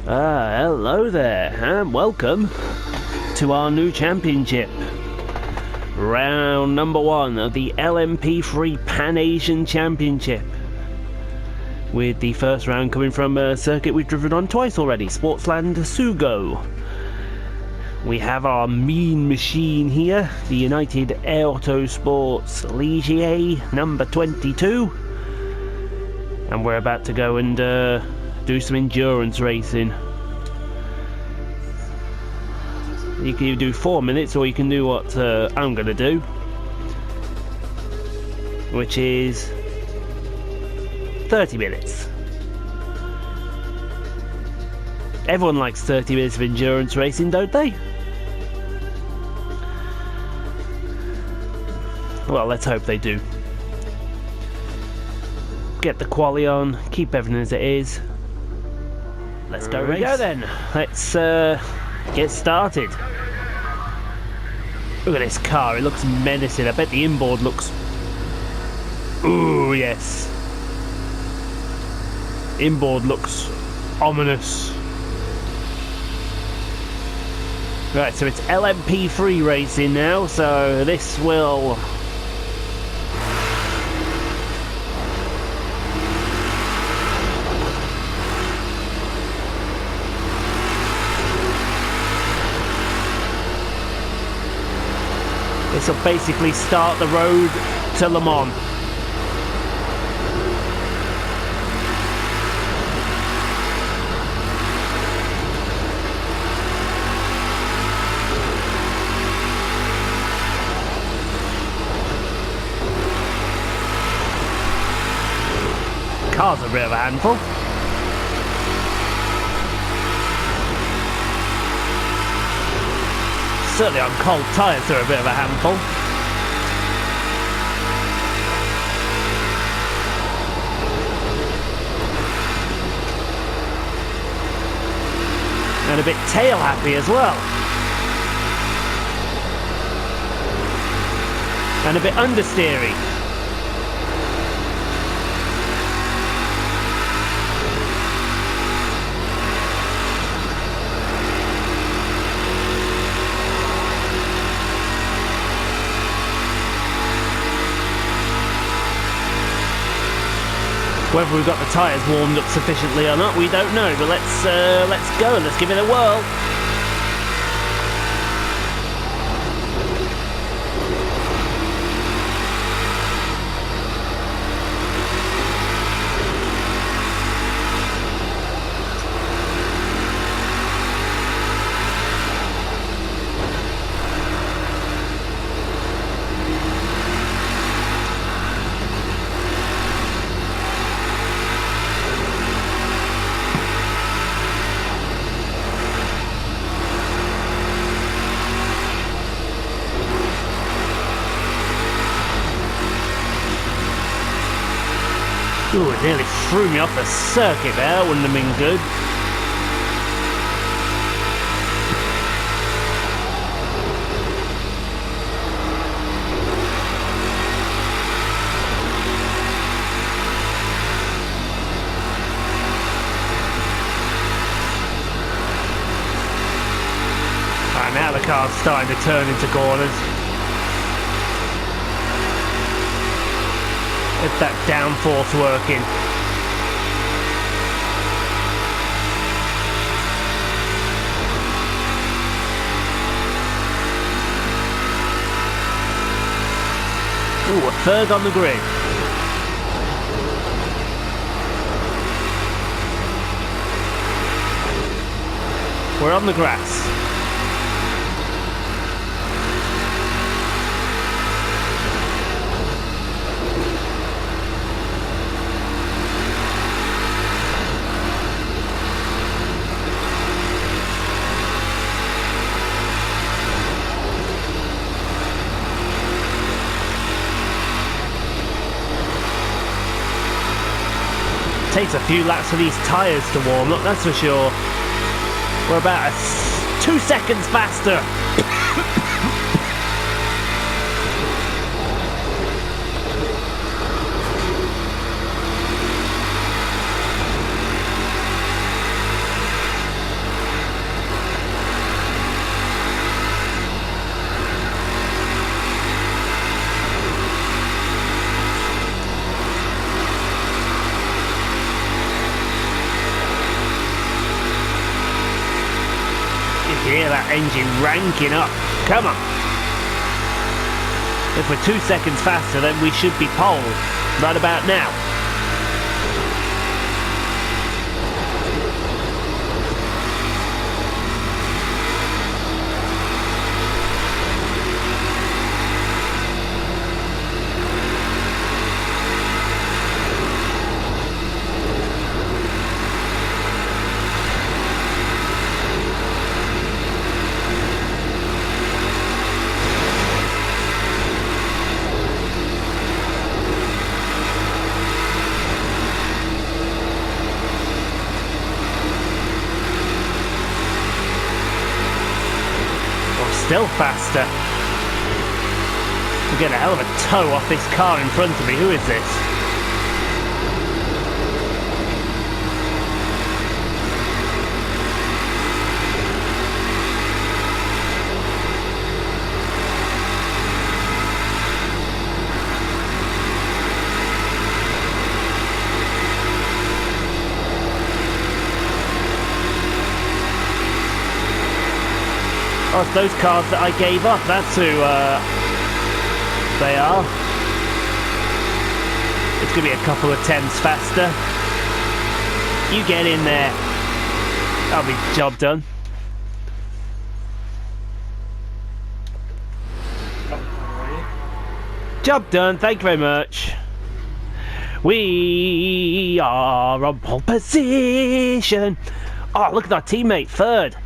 Hello there, and welcome to our new championship. Round number 1 of the LMP3 Pan Asian Championship. With the first round coming from a circuit we've driven on twice already, Sportsland SUGO. We have our mean machine here, the United Autosports Ligier number 22. And we're about to go and do some endurance racing. You can either do 4 minutes or you can do what I'm going to do, which is 30 minutes. Everyone likes 30 minutes of endurance racing, don't they? Well, let's hope they do. Get the quali on, keep everything as it is. Let's go race. Here we go then. Let's get started. Look at this car, it looks menacing. I bet the inboard looks... Ooh, yes. Inboard looks ominous. Right, so it's LMP3 racing now, so this will... This will basically start the road to Le Mans. Car's a bit of a handful. Certainly on cold tyres they're a bit of a handful. And a bit tail happy as well. And a bit understeery. Whether we've got the tyres warmed up sufficiently or not, we don't know. But let's go. Let's give it a whirl. Ooh, it nearly threw me off the circuit there, wouldn't have been good. Right, now the car's starting to turn into corners. Get that downforce working. Ooh, a third on the grid. We're on the grass. Takes a few laps for these tyres to warm up, that's for sure. We're about 2 seconds faster. Hear that engine ranking up. Come on. If we're 2 seconds faster, then we should be pole right about now. Still faster. We get a hell of a tow off this car in front of me. Who is this? Oh, it's those cars that I gave up. That's who they are. It's going to be a couple of tenths faster. You get in there. That'll be the job done. Job done. Thank you very much. We are on pole position. Oh, look at our teammate, third.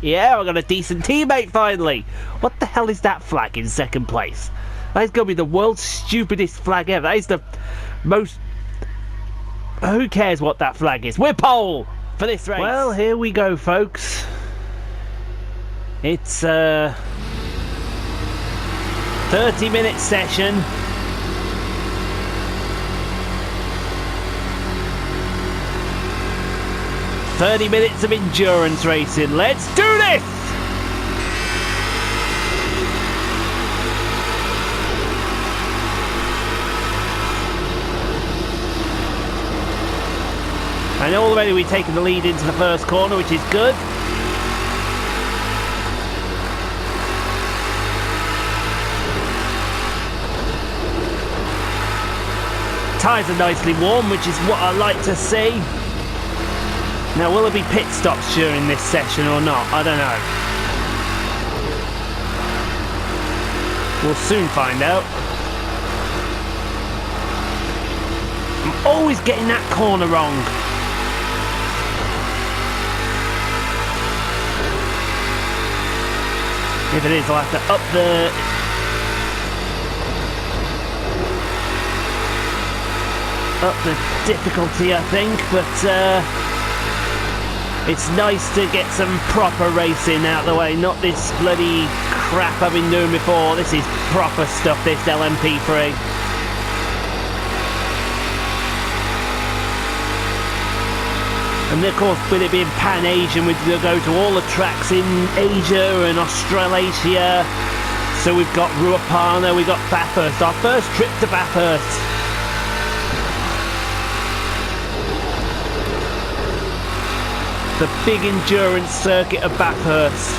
Yeah, I got a decent teammate finally. What the hell is that flag in second place? That is going to be the world's stupidest flag ever. That is the most... Who cares what that flag is? We're pole for this race. Well, here we go, folks. It's a 30-minute session. "30 minutes of endurance racing. Let's do this!" And already we've taken the lead into the first corner, which is good. Tyres are nicely warm, which is what I like to see. Now, will there be pit stops during this session or not? I don't know. We'll soon find out. I'm always getting that corner wrong. If it is, I'll have to up the difficulty, I think, but it's nice to get some proper racing out of the way, not this bloody crap I've been doing before. This is proper stuff, this LMP3. And of course, with it being Pan Asian, we'll go to all the tracks in Asia and Australasia. So we've got Ruapana, we've got Bathurst, our first trip to Bathurst. The big endurance circuit of Bathurst.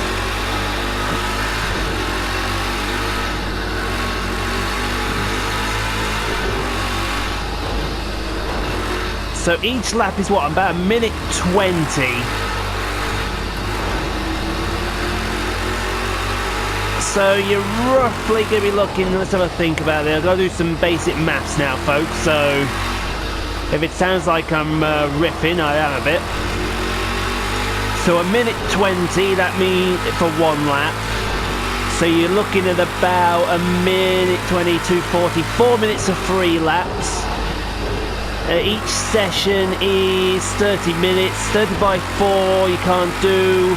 So each lap is what, about a minute 20. So you're roughly going to be looking, let's have a think about it. I've got to do some basic maths now, folks. So if it sounds like I'm riffing, I am a bit. So a minute 20, that means for one lap. So you're looking at about a minute 22, 4 minutes of 3 laps. Each session is 30 minutes, 30 by 4 you can't do.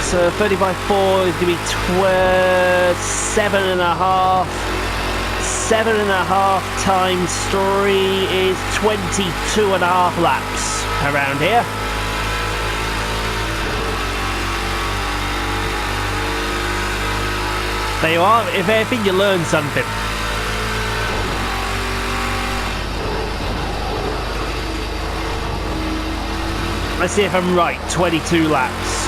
So 30 by 4 is going to be 7.5. 7.5 times 3 is 22.5 laps around here. There you are, if anything you learn something. Let's see if I'm right. 22 laps.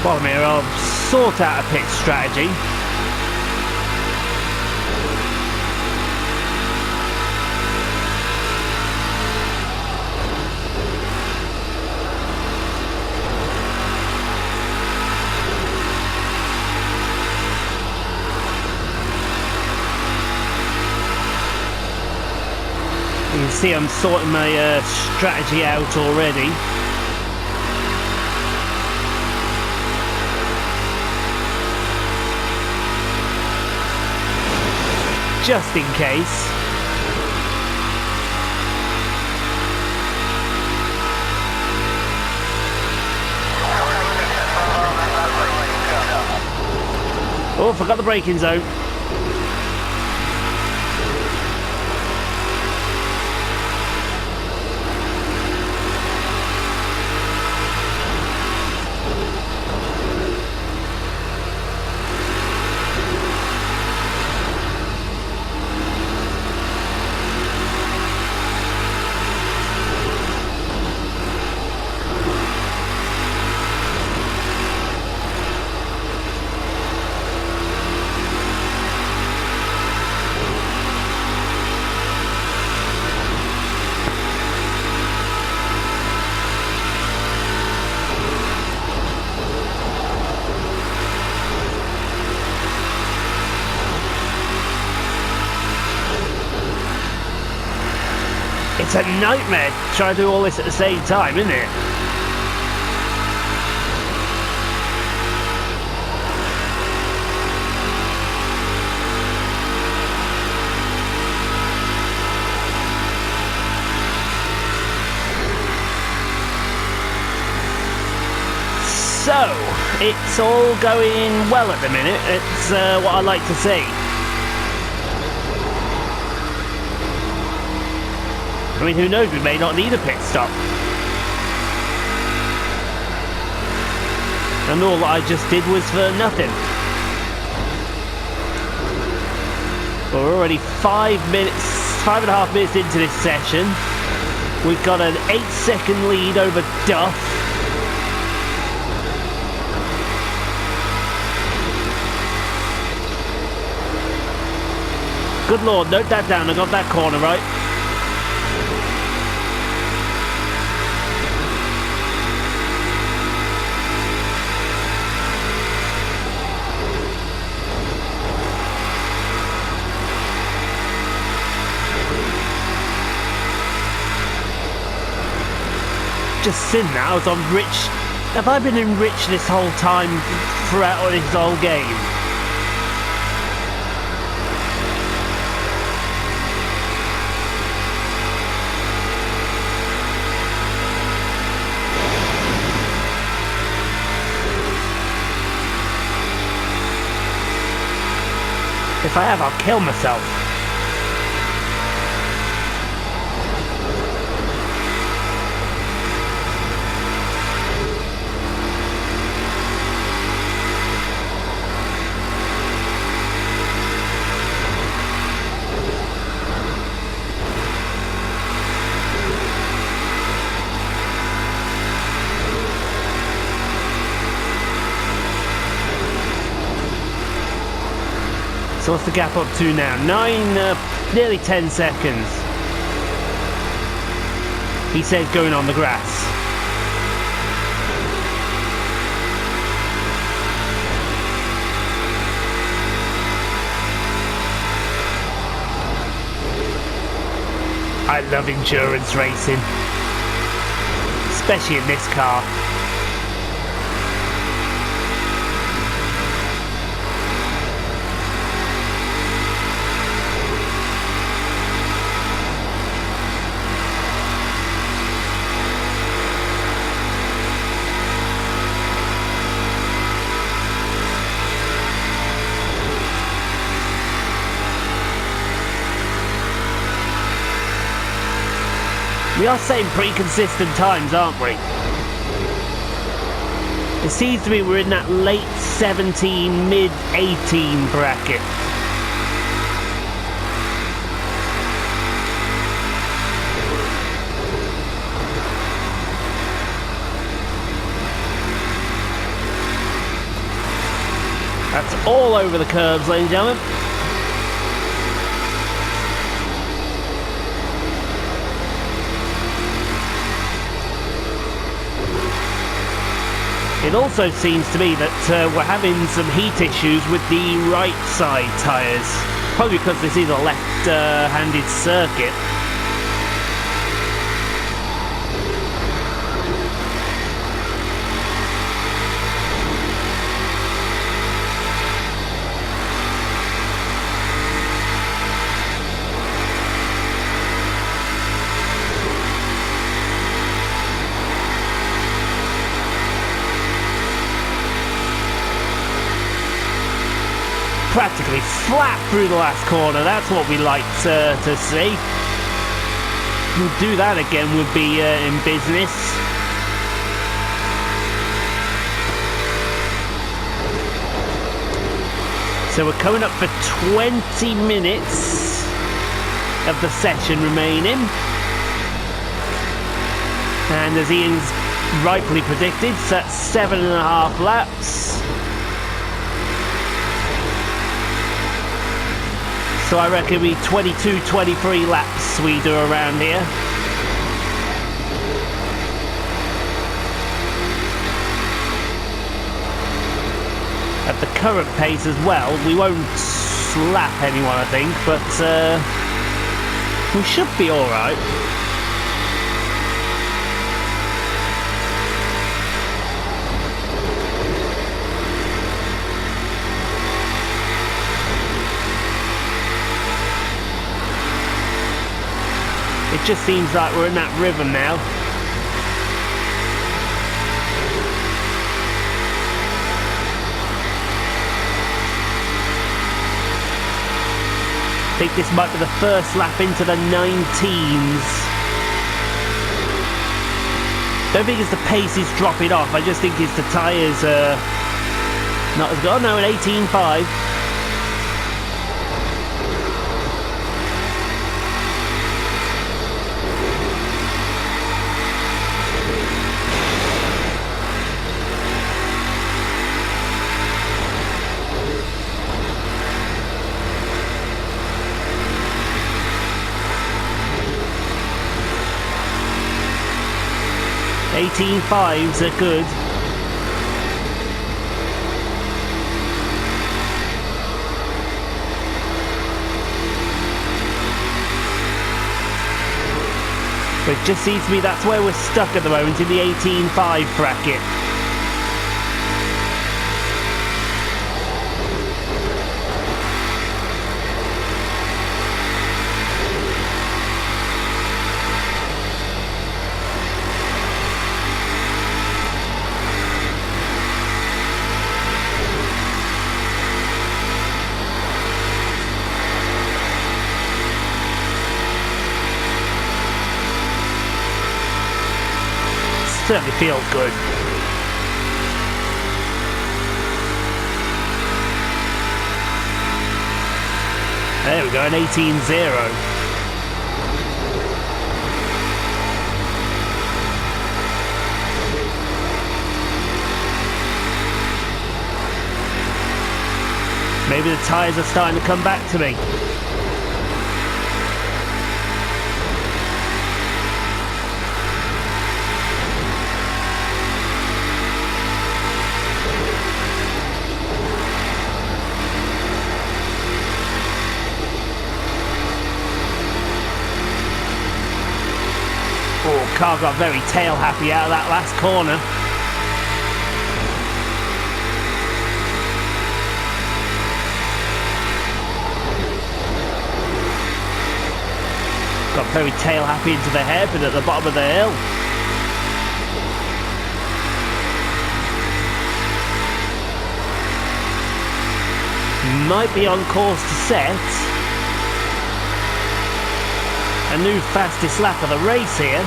Bottom here, I'll sort out a pit strategy. You can see I'm sorting my strategy out already. Just in case. Oh, forgot the braking zone. It's a nightmare trying to do all this at the same time, isn't it? So, it's all going well at the minute. It's what I like to see. I mean, who knows, we may not need a pit stop. And all I just did was for nothing. Well, we're already 5.5 minutes into this session. We've got an 8-second lead over Duff. Good Lord, note that down, I got that corner right. Just sin that, I was on rich. Have I been enriched this whole time throughout this whole game? If I have, I'll kill myself. So what's the gap up to now? Nearly 10 seconds. He said going on the grass. I love endurance racing, especially in this car. We are setting pretty consistent times, aren't we? It seems to me we're in that late 17, mid 18 bracket. That's all over the curves, ladies and gentlemen. It also seems to me that we're having some heat issues with the right side tyres. Probably because this is a left-handed circuit. Practically flat through the last corner. That's what we like to see. Do that again would be in business. So we're coming up for 20 minutes of the session remaining. And as Ian's rightfully predicted, so that's 7.5 laps. So I reckon we 22, 23 laps we do around here. At the current pace as well, we won't slap anyone I think, but we should be alright. It just seems like we're in that rhythm now. I think this might be the first lap into the 19s. Don't think it's the pace is dropping off, I just think it's the tyres not as good. Oh no, an 18.5. .5s are good. But it just seems to me that's where we're stuck at the moment, in the 18.5 bracket. Certainly feels good. There we go, an 18.0. Maybe the tyres are starting to come back to me. Oh, car got very tail happy out of that last corner. Got very tail happy into the hairpin at the bottom of the hill. Might be on course to set. a new fastest lap of the race here.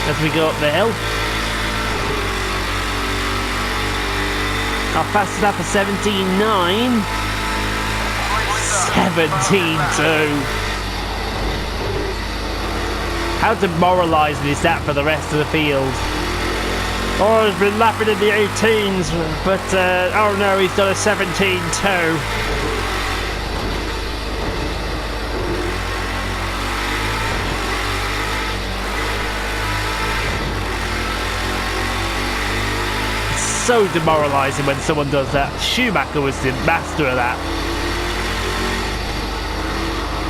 As we go up the hill. Our fastest lap of 17.9. 17.2. How demoralising is that for the rest of the field? Oh, he's been lapping in the 18s, but oh no, he's done a 17.2. So demoralising when someone does that. Schumacher was the master of that.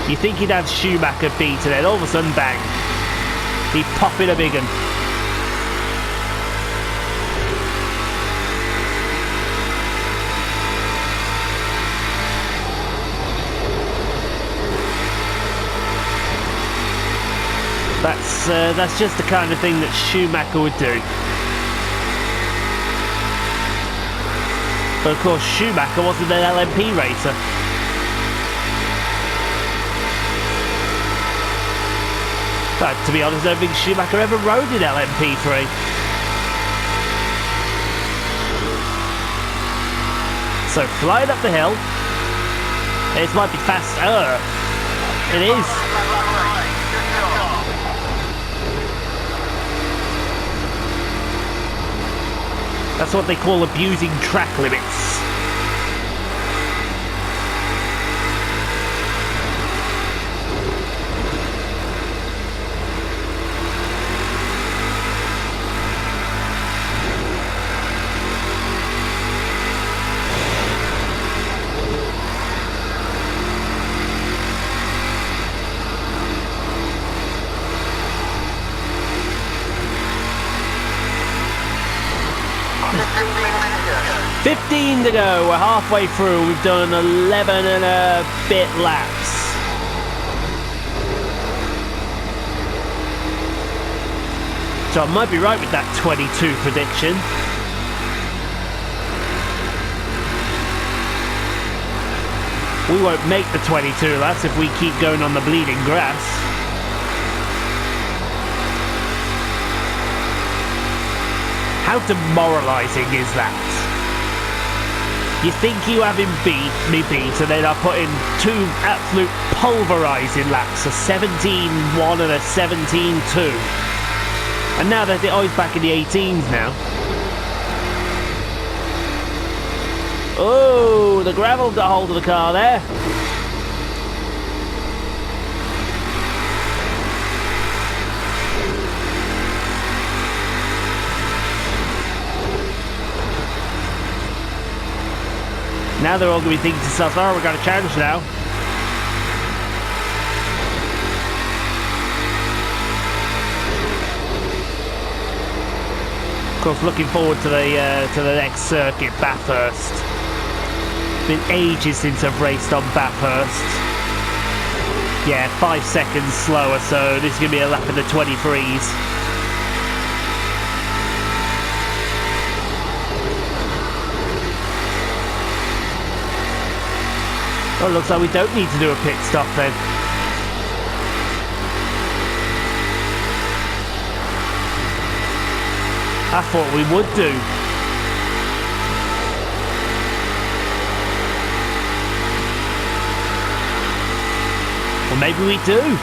You think he'd have Schumacher beat, and then all of a sudden, bang, he'd pop in a big one. That's just the kind of thing that Schumacher would do. But of course, Schumacher wasn't an LMP racer. But to be honest, I don't think Schumacher ever rode in LMP3. So flying up the hill. It might be faster. It is. That's what they call abusing track limits. $15 to go, we're halfway through, we've done 11 and a bit laps. So I might be right with that 22 prediction. We won't make the 22 laps if we keep going on the bleeding grass. How demoralising is that? You think you have him me beat, and then I put in two absolute pulverising laps, a 17.1 and a 17.2. And now that he's back in the 18s now. Oh, the gravel got hold of the car there. Now they're all going to be thinking to themselves, oh, we've got a chance now. Of course, looking forward to the next circuit, Bathurst. It's been ages since I've raced on Bathurst. Yeah, 5 seconds slower, so this is going to be a lap in the 23s. Well, it looks like we don't need to do a pit stop then. I thought we would do. Well, maybe we do.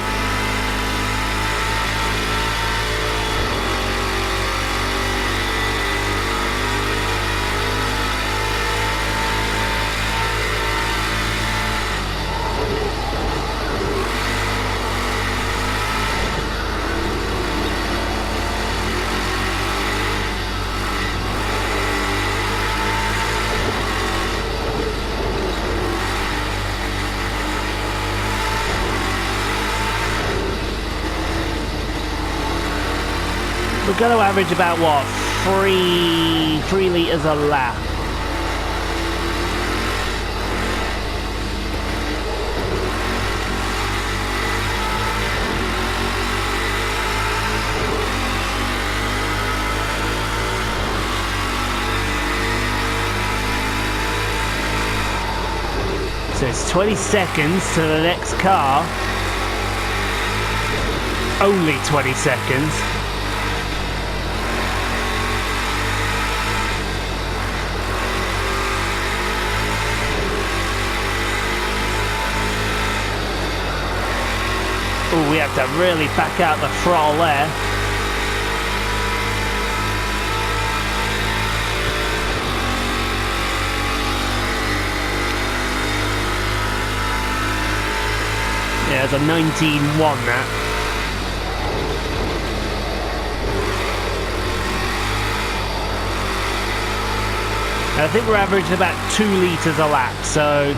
We're going to average about, what, 3 litres a lap. So it's 20 seconds to the next car. Only 20 seconds. Oh, we have to really back out the throttle there. Yeah, it's a 19.1 that. I think we're averaging about 2 litres a lap, so...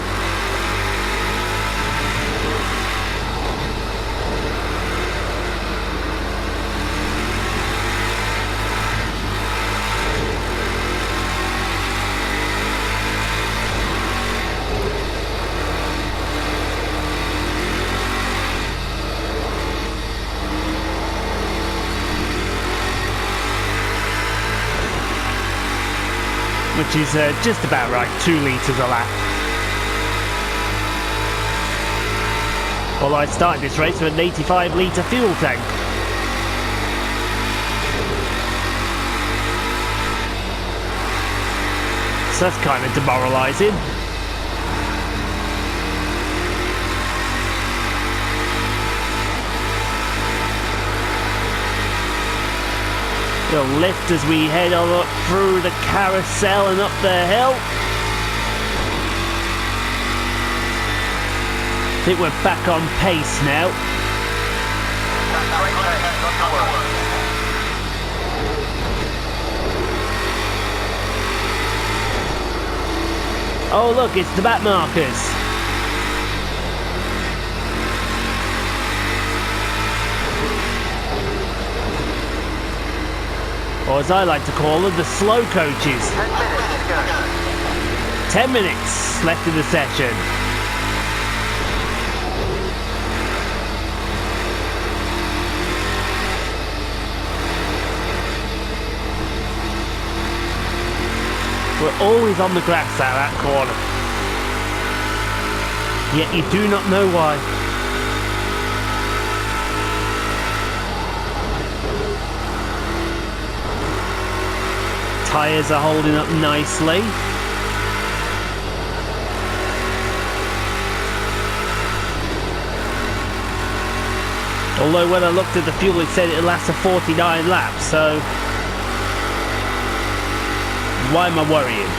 which is just about right, 2 litres a lap. Well, I started this race with an 85 litre fuel tank. So that's kind of demoralising. We'll lift as we head on up through the carousel and up the hill. I think we're back on pace now. Oh look, it's the back markers. Or as I like to call them, the slow coaches. 10 minutes left in the session. We're always on the grass out that corner. Yet you do not know why. Tyres are holding up nicely. Although when I looked at the fuel it said it lasts for 49 laps, so why am I worrying?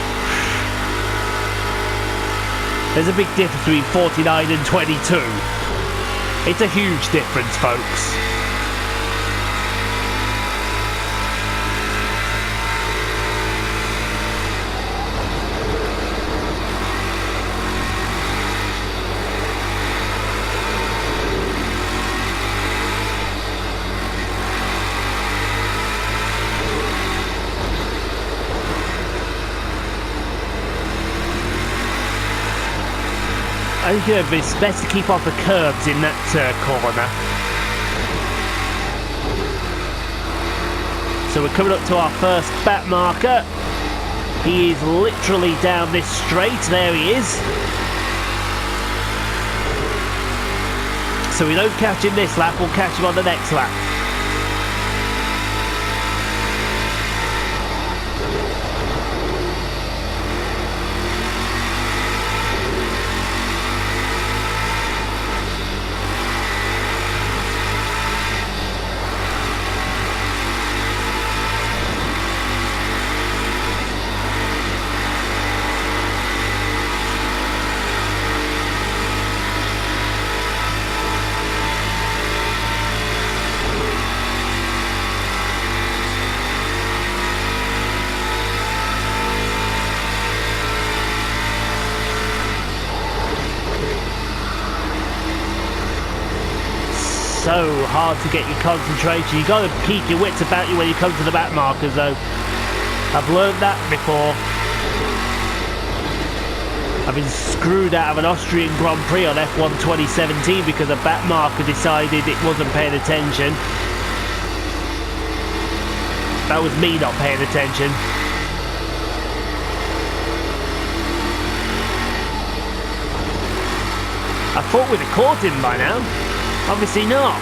There's a big difference between 49 and 22. It's a huge difference, folks. I think it's best to keep off the curbs in that corner. So we're coming up to our first back marker. He is literally down this straight. There he is. So we don't catch him this lap, we'll catch him on the next lap. So hard to get your concentration. You've got to keep your wits about you when you come to the back markers though. I've learned that before. I've been screwed out of an Austrian Grand Prix on F1 2017 because a back marker decided it wasn't paying attention. That was me not paying attention. I thought we'd have caught him by now. Obviously not.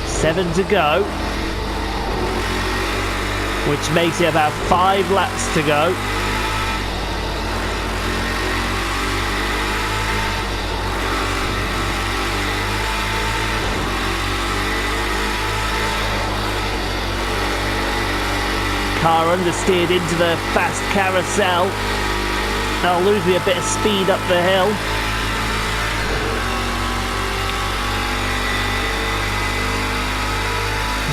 Seven to go, which makes it about 5 laps to go. Car understeered into the fast carousel. That'll lose me a bit of speed up the hill.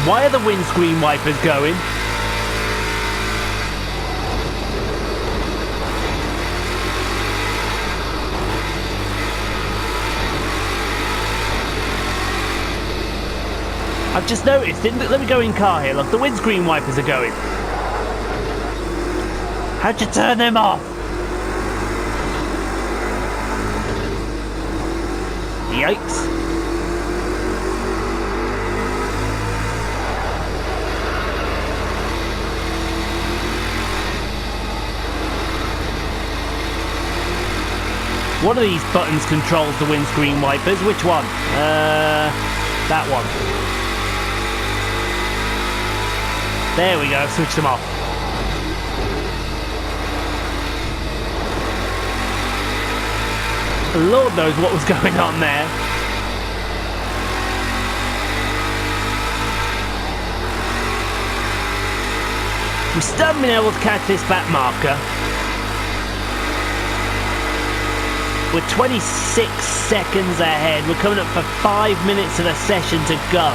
Why are the windscreen wipers going? I've just noticed, let me go in car here, look, the windscreen wipers are going. How'd you turn them off? Yikes. One of these buttons controls the windscreen wipers. Which one? That one. There we go, switch them off. Lord knows what was going on there. We still haven't been able to catch this back marker. We're 26 seconds ahead. We're coming up for 5 minutes of the session to go.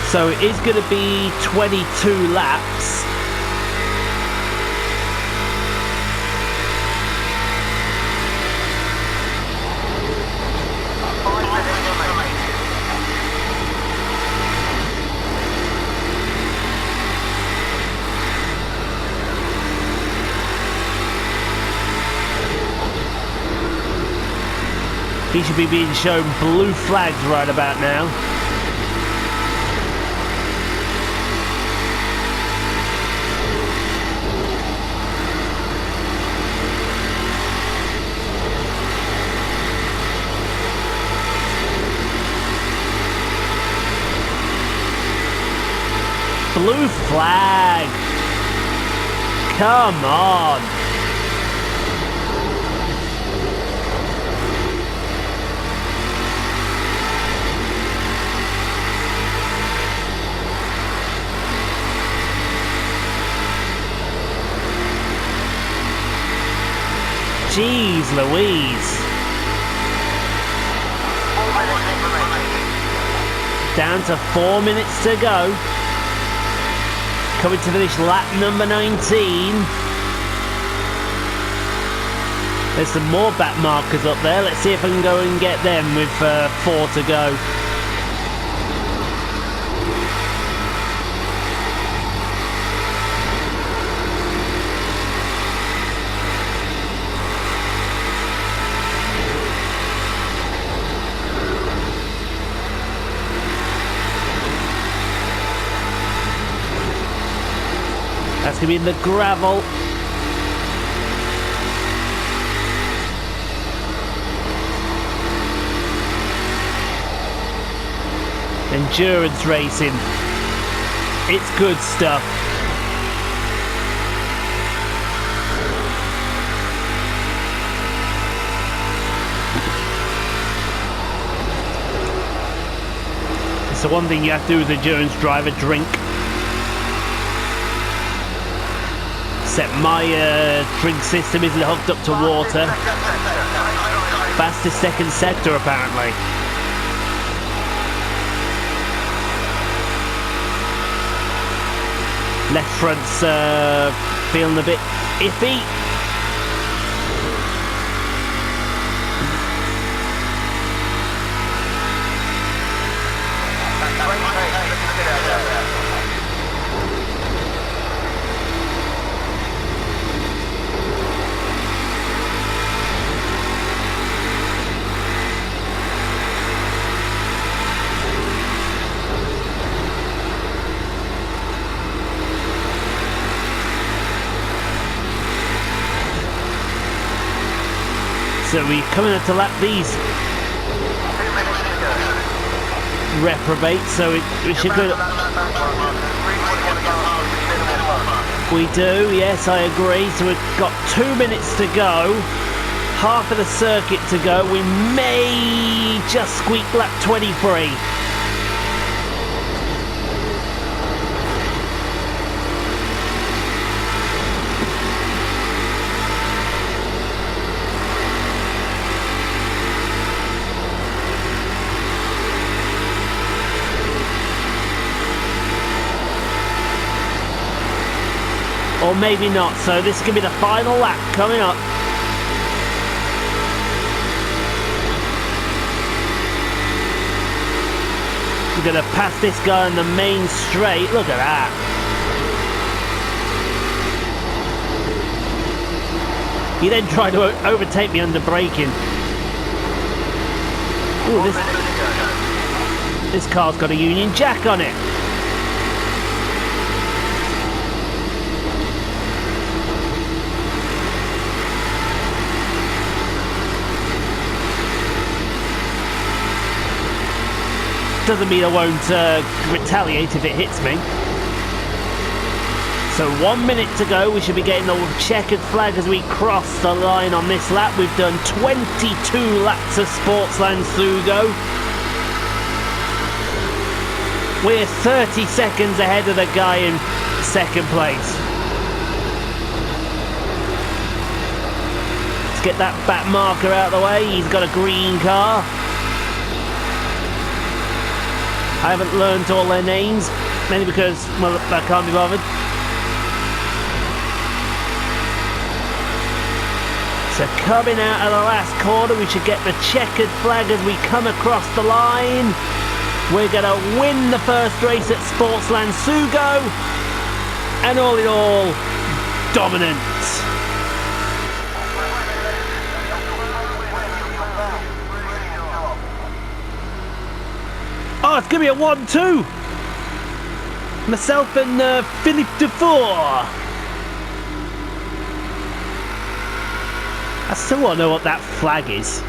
So it is going to be 22 laps. He should be being shown blue flags right about now. Blue flag! Come on! Jeez Louise. Down to 4 minutes to go. Coming to finish lap number 19. There's some more back markers up there. Let's see if I can go and get them with 4 to go. That's going to be in the gravel. Endurance racing. It's good stuff. It's the one thing you have to do as an endurance driver, drink. Except my drink system isn't hooked up to water. Fastest second sector apparently. Left front's feeling a bit iffy. So we're coming up to lap these reprobates, so we should go. We do, yes, I agree. So we've got 2 minutes to go, half of the circuit to go. We may just squeak lap 23. Or maybe not, so this is going to be the final lap coming up. We're going to pass this guy on the main straight. Look at that. He then tried to overtake me under braking. Ooh, this car's got a Union Jack on it. Doesn't mean I won't retaliate if it hits me. So 1 minute to go. We should be getting the checkered flag as we cross the line on this lap. We've done 22 laps of Sportsland SUGO. We're 30 seconds ahead of the guy in second place. Let's get that back marker out of the way. He's got a green car. I haven't learned all their names, mainly because, well, I can't be bothered. So coming out of the last corner, we should get the checkered flag as we come across the line. We're going to win the first race at Sportsland SUGO. And all in all, dominance. Oh, it's going to be a 1-2. Myself and Philippe Dufour. I still want to know what that flag is.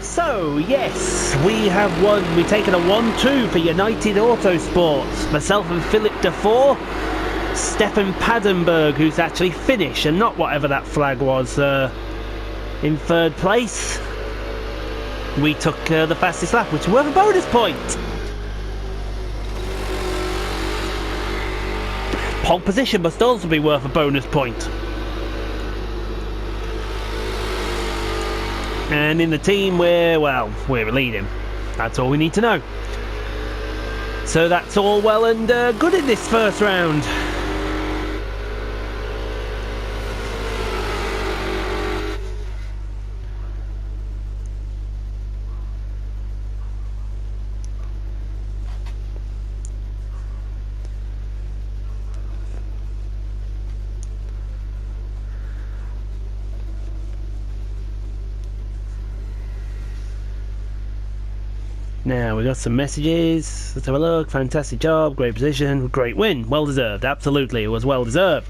So, yes, we have won. We've taken a 1-2 for United Autosports. Myself and Philippe Dufour. Stefan Padenberg, who's actually finished, and not whatever that flag was, in third place. We took the fastest lap, which is worth a bonus point. Pole position must also be worth a bonus point. And in the team, we're leading. That's all we need to know. So that's all well and good in this first round. Now, we got some messages. Let's have a look. Fantastic job, great position, great win. Well deserved, absolutely, it was well deserved.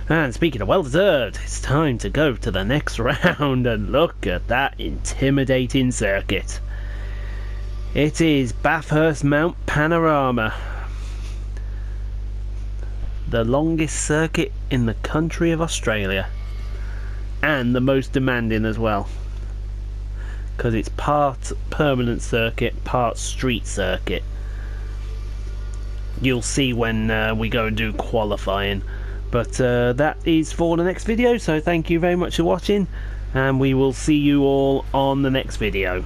And speaking of well deserved, it's time to go to the next round and look at that intimidating circuit. It is Bathurst Mount Panorama. The longest circuit in the country of Australia. And the most demanding as well. Because it's part permanent circuit, part street circuit. You'll see when we go and do qualifying. But that is for the next video, so thank you very much for watching, and we will see you all on the next video.